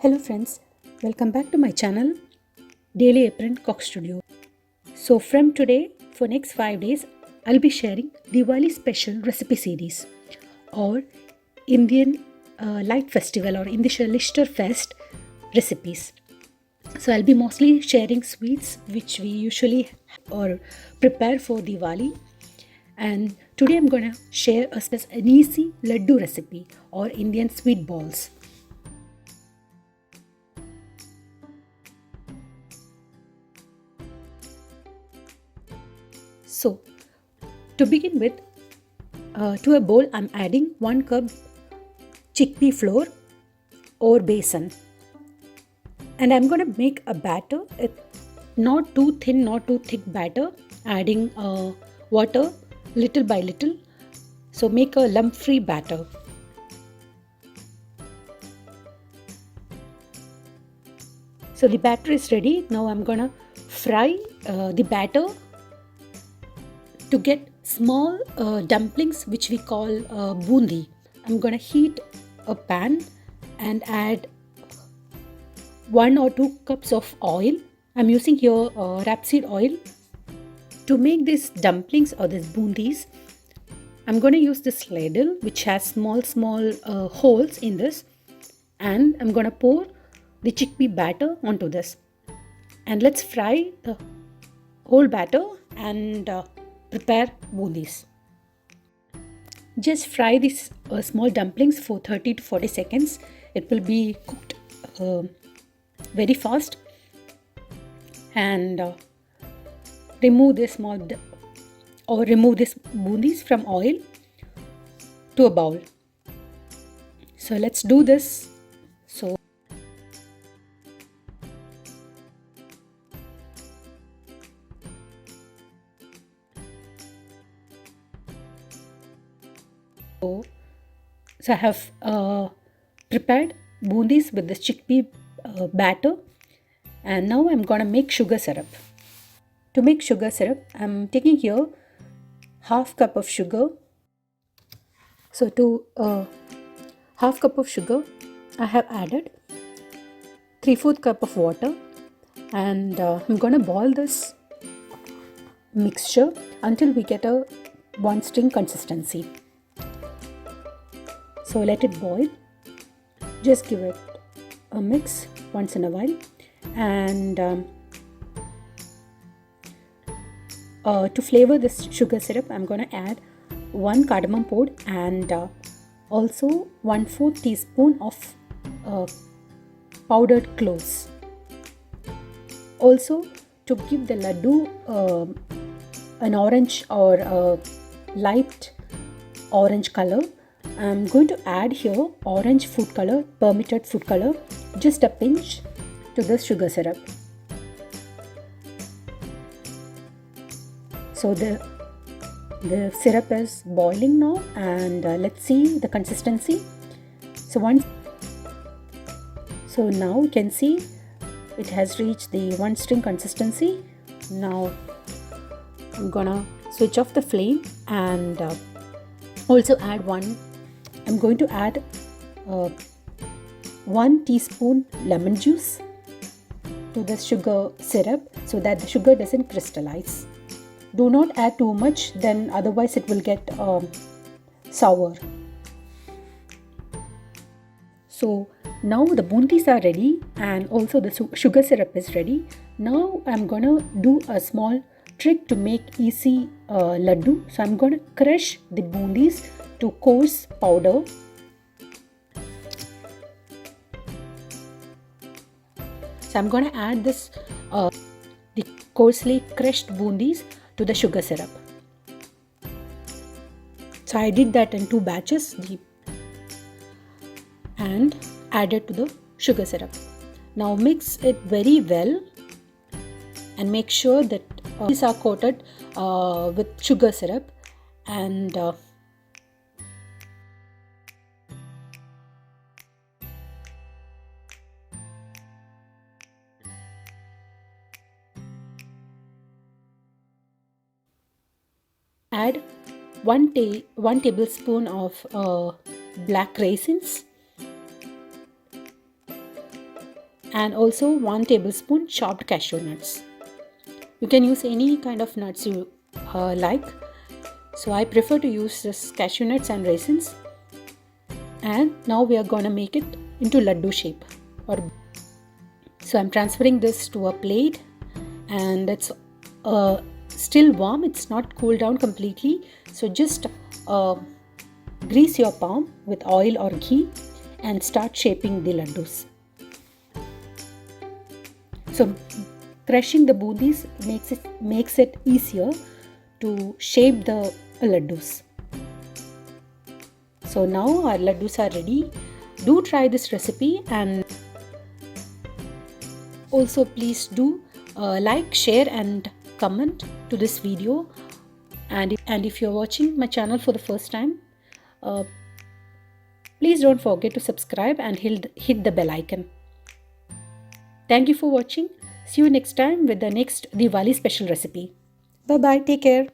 Hello friends, welcome back to my channel Daily Apron Cook Studio. So from today for next 5 days I'll be sharing Diwali special recipe series or Indian Light Festival or Indisha Lister Fest recipes. So I'll be mostly sharing sweets which we usually or prepare for Diwali, and today I'm going to share an easy laddu recipe or Indian sweet balls. So, to begin with, to a bowl, I'm adding 1 cup chickpea flour or besan, and I'm going to make a batter. Not too thin, not too thick batter. Adding water little by little. So make a lump-free batter. So the batter is ready. Now I'm going to fry the batter to get small dumplings which we call bundi. I'm going to heat a pan and add 1 or 2 cups of oil. I'm using here rapeseed oil. To make these dumplings or these bundis, I'm going to use this ladle which has small holes in this, and I'm going to pour the chickpea batter onto this, and let's fry the whole batter and prepare bundis. Just fry these small dumplings for 30 to 40 seconds. It will be cooked very fast, and remove this remove this bundis from oil to a bowl. So let's do this. So I have prepared bundis with the chickpea batter, and now I'm gonna make sugar syrup. To make sugar syrup, I'm taking here half cup of sugar. So to half cup of sugar, I have added 3/4 cup of water, and I'm gonna boil this mixture until we get a one string consistency. So let it boil. Just give it a mix once in a while, and to flavor this sugar syrup, I'm going to add 1 cardamom pod and also 1/4 teaspoon of powdered cloves. Also, to give the laddu an orange or a light orange color, I'm going to add here orange food color, permitted food color, just a pinch to the sugar syrup. So the syrup is boiling now, and let's see the consistency. So now you can see it has reached the one string consistency. Now I'm gonna switch off the flame and also add I'm going to add 1 teaspoon lemon juice to the sugar syrup so that the sugar doesn't crystallize. Do not add too much, then otherwise it will get sour. So now the bundis are ready and also the sugar syrup is ready. Now I'm gonna do a small trick to make easy laddu. So I'm gonna crush the bundis to coarse powder. So I'm gonna add this the coarsely crushed bundis to the sugar syrup. So I did that in 2 batches and added to the sugar syrup. Now mix it very well and make sure that these are coated with sugar syrup, and add 1 tablespoon of black raisins, and also 1 tablespoon chopped cashew nuts. You can use any kind of nuts you like. So I prefer to use this cashew nuts and raisins. And now we are gonna make it into laddu shape. So I'm transferring this to a plate, and it's still warm. It's not cooled down completely. So just grease your palm with oil or ghee and start shaping the laddus. So crushing the bundis makes it easier to shape the laddus. So now our laddus are ready. Do try this recipe, and also please do like, share and comment to this video. And if you're watching my channel for the first time, please don't forget to subscribe and hit the bell icon. Thank you for watching. See you next time with the next Diwali special recipe. Bye bye. Take care.